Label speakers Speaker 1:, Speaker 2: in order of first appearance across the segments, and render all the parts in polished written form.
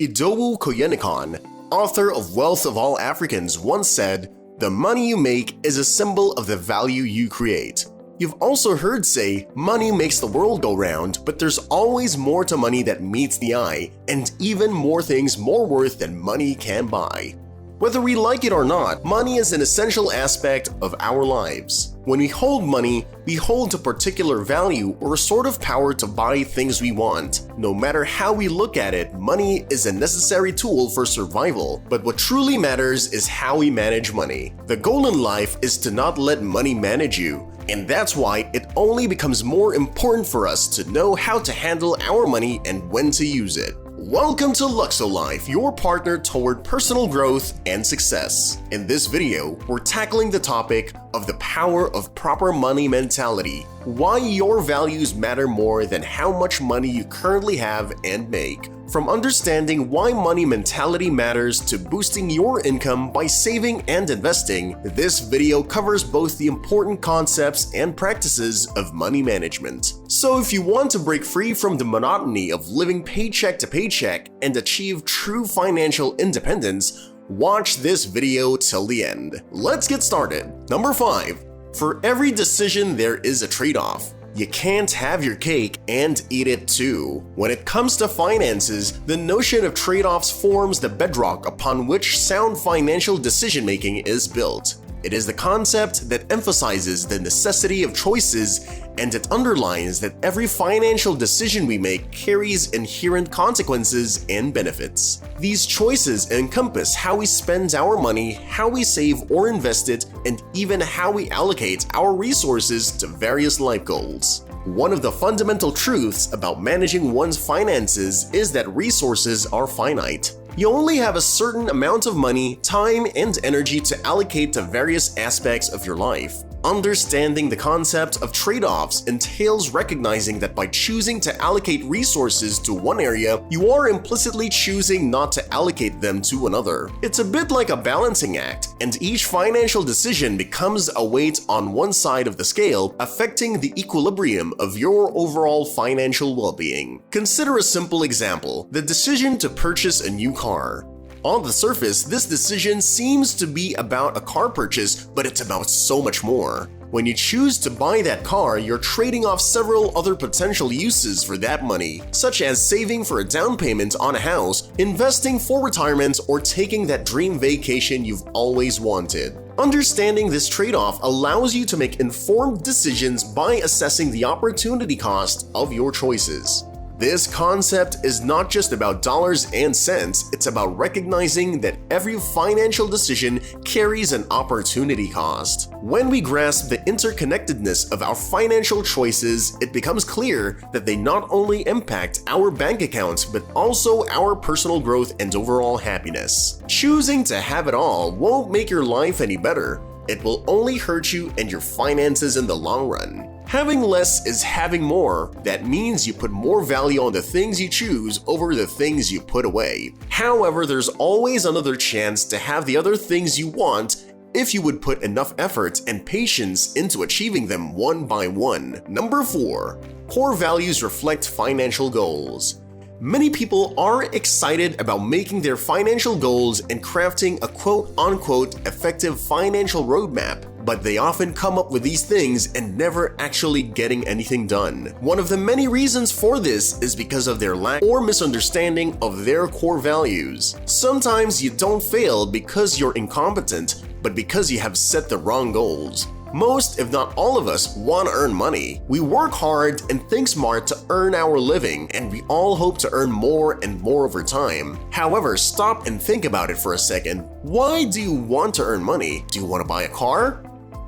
Speaker 1: Idowu Koyenikon, author of Wealth of All Africans, once said, "The money you make is a symbol of the value you create." You've also heard say, money makes the world go round, but there's always more to money that meets the eye, and even more things more worth than money can buy. Whether we like it or not, money is an essential aspect of our lives. When we hold money, we hold a particular value or a sort of power to buy things we want. No matter how we look at it, money is a necessary tool for survival, but what truly matters is how we manage money. The goal in life is to not let money manage you, and that's why it only becomes more important for us to know how to handle our money and when to use it. Welcome to Luxo-Life, your partner toward personal growth and success. In this video, we're tackling the topic of the power of proper money mentality, why your values matter more than how much money you currently have and make. From understanding why money mentality matters to boosting your income by saving and investing, this video covers both the important concepts and practices of money management. So if you want to break free from the monotony of living paycheck to paycheck and achieve true financial independence, watch this video till the end. Let's get started. Number 5. For every decision, there is a trade-off. You can't have your cake and eat it too. When it comes to finances, the notion of trade-offs forms the bedrock upon which sound financial decision-making is built. It is the concept that emphasizes the necessity of choices, and it underlines that every financial decision we make carries inherent consequences and benefits. These choices encompass how we spend our money, how we save or invest it, and even how we allocate our resources to various life goals. One of the fundamental truths about managing one's finances is that resources are finite. You only have a certain amount of money, time, and energy to allocate to various aspects of your life. Understanding the concept of trade-offs entails recognizing that by choosing to allocate resources to one area, you are implicitly choosing not to allocate them to another. It's a bit like a balancing act, and each financial decision becomes a weight on one side of the scale, affecting the equilibrium of your overall financial well-being. Consider a simple example: the decision to purchase a new car. On the surface, this decision seems to be about a car purchase, but it's about so much more. When you choose to buy that car, you're trading off several other potential uses for that money, such as saving for a down payment on a house, investing for retirement, or taking that dream vacation you've always wanted. Understanding this trade-off allows you to make informed decisions by assessing the opportunity cost of your choices. This concept is not just about dollars and cents, it's about recognizing that every financial decision carries an opportunity cost. When we grasp the interconnectedness of our financial choices, it becomes clear that they not only impact our bank accounts, but also our personal growth and overall happiness. Choosing to have it all won't make your life any better. It will only hurt you and your finances in the long run. Having less is having more. That means you put more value on the things you choose over the things you put away. However, there's always another chance to have the other things you want if you would put enough effort and patience into achieving them one by one. Number 4. Core values reflect financial goals. Many people are excited about making their financial goals and crafting a quote-unquote effective financial roadmap, but they often come up with these things and never actually getting anything done. One of the many reasons for this is because of their lack or misunderstanding of their core values. Sometimes you don't fail because you're incompetent, but because you have set the wrong goals. Most, if not all of us, want to earn money. We work hard and think smart to earn our living, and we all hope to earn more and more over time. However, stop and think about it for a second. Why do you want to earn money? Do you want to buy a car?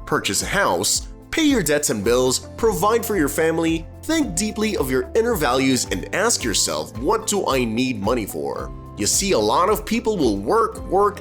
Speaker 1: Purchase a house? Pay your debts and bills? Provide for your family? Think deeply of your inner values and ask yourself, what do I need money for? You see, a lot of people will work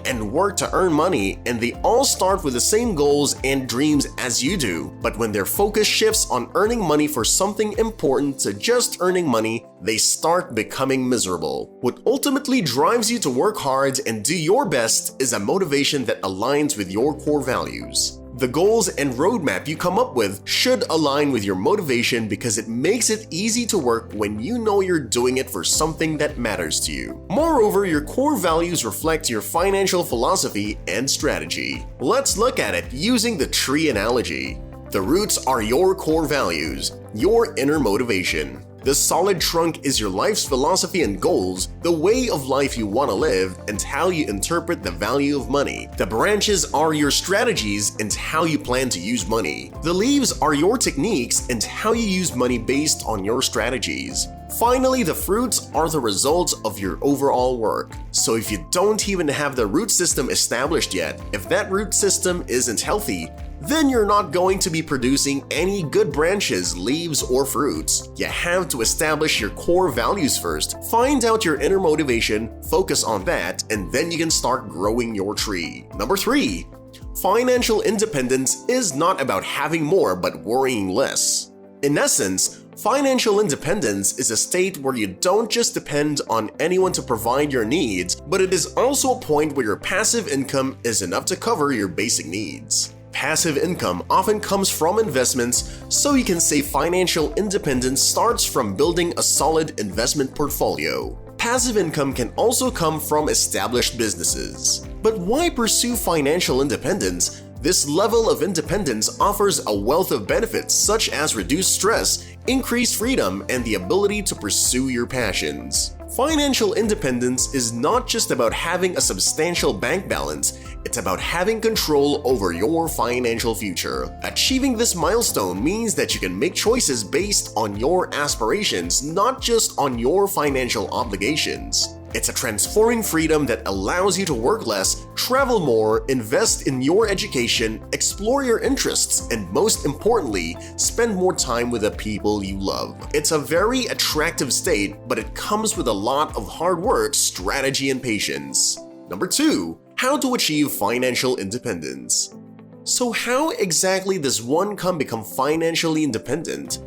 Speaker 1: to earn money, and they all start with the same goals and dreams as you do. But when their focus shifts on earning money for something important to just earning money, they start becoming miserable. What ultimately drives you to work hard and do your best is a motivation that aligns with your core values. The goals and roadmap you come up with should align with your motivation because it makes it easy to work when you know you're doing it for something that matters to you. Moreover, your core values reflect your financial philosophy and strategy. Let's look at it using the tree analogy. The roots are your core values, your inner motivation. The solid trunk is your life's philosophy and goals, the way of life you want to live, and how you interpret the value of money. The branches are your strategies and how you plan to use money. The leaves are your techniques and how you use money based on your strategies. Finally, the fruits are the results of your overall work. So if you don't even have the root system established yet, if that root system isn't healthy, then you're not going to be producing any good branches, leaves, or fruits. You have to establish your core values first, find out your inner motivation, focus on that, and then you can start growing your tree. Number 3. Financial independence is not about having more but worrying less. In essence, financial independence is a state where you don't just depend on anyone to provide your needs, but it is also a point where your passive income is enough to cover your basic needs. Passive income often comes from investments, so you can say financial independence starts from building a solid investment portfolio. Passive income can also come from established businesses. But why pursue financial independence? This level of independence offers a wealth of benefits such as reduced stress, increased freedom, and the ability to pursue your passions. Financial independence is not just about having a substantial bank balance, it's about having control over your financial future. Achieving this milestone means that you can make choices based on your aspirations, not just on your financial obligations. It's a transforming freedom that allows you to work less, travel more, invest in your education, explore your interests, and most importantly, spend more time with the people you love. It's a very attractive state, but it comes with a lot of hard work, strategy, and patience. Number 2. How to achieve financial independence. So how exactly does one become financially independent?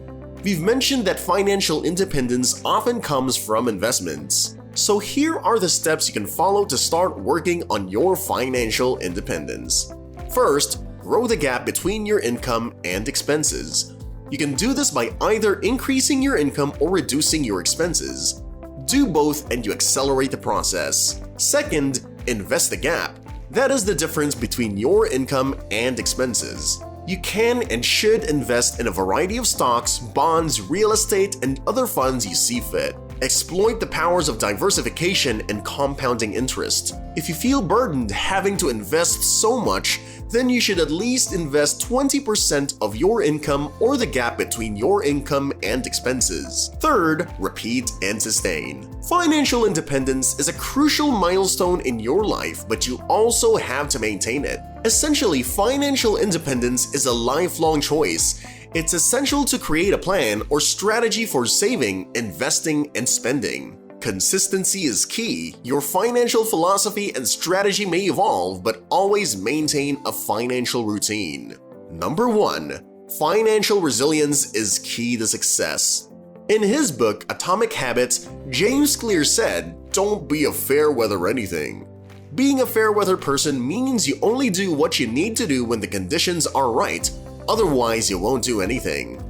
Speaker 1: We've mentioned that financial independence often comes from investments. So here are the steps you can follow to start working on your financial independence. First, grow the gap between your income and expenses. You can do this by either increasing your income or reducing your expenses. Do both and you accelerate the process. Second, invest the gap. That is the difference between your income and expenses. You can and should invest in a variety of stocks, bonds, real estate, and other funds you see fit. Exploit the powers of diversification and compounding interest. If you feel burdened having to invest so much, then you should at least invest 20% of your income or the gap between your income and expenses. Third, repeat and sustain. Financial independence is a crucial milestone in your life, but you also have to maintain it. Essentially, financial independence is a lifelong choice. It's essential to create a plan or strategy for saving, investing, and spending. Consistency is key. Your financial philosophy and strategy may evolve, but always maintain a financial routine. Number 1. Financial resilience is key to success. In his book, Atomic Habits, James Clear said, "Don't be a fair-weather anything." Being a fair-weather person means you only do what you need to do when the conditions are right, otherwise you won't do anything.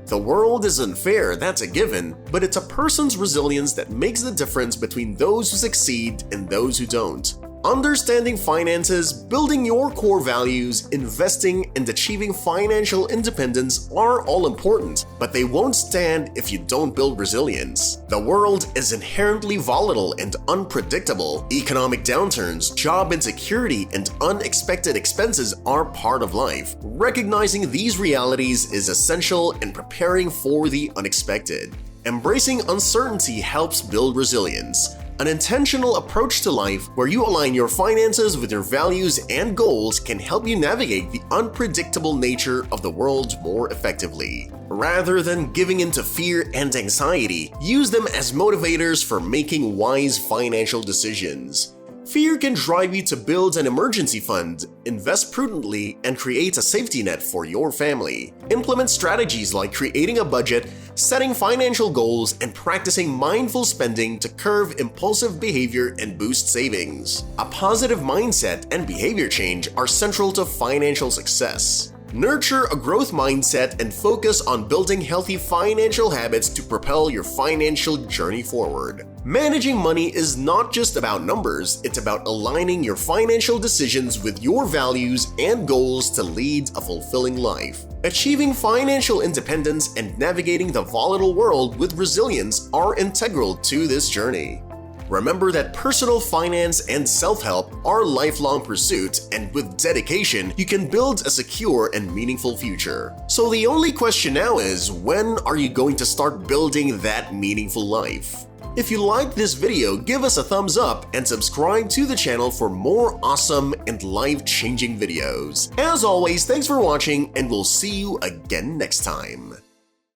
Speaker 1: The world is unfair, that's a given, but it's a person's resilience that makes the difference between those who succeed and those who don't. Understanding finances, building your core values, investing, and achieving financial independence are all important, but they won't stand if you don't build resilience. The world is inherently volatile and unpredictable. Economic downturns, job insecurity, and unexpected expenses are part of life. Recognizing these realities is essential in preparing for the unexpected. Embracing uncertainty helps build resilience. An intentional approach to life where you align your finances with your values and goals can help you navigate the unpredictable nature of the world more effectively. Rather than giving into fear and anxiety, use them as motivators for making wise financial decisions. Fear can drive you to build an emergency fund, invest prudently, and create a safety net for your family. Implement strategies like creating a budget, setting financial goals, and practicing mindful spending to curb impulsive behavior and boost savings. A positive mindset and behavior change are central to financial success. Nurture a growth mindset and focus on building healthy financial habits to propel your financial journey forward. Managing money is not just about numbers, it's about aligning your financial decisions with your values and goals to lead a fulfilling life. Achieving financial independence and navigating the volatile world with resilience are integral to this journey. Remember that personal finance and self-help are lifelong pursuits, and with dedication, you can build a secure and meaningful future. So the only question now is, when are you going to start building that meaningful life? If you liked this video, give us a thumbs up and subscribe to the channel for more awesome and life-changing videos. As always, thanks for watching, and we'll see you again next time.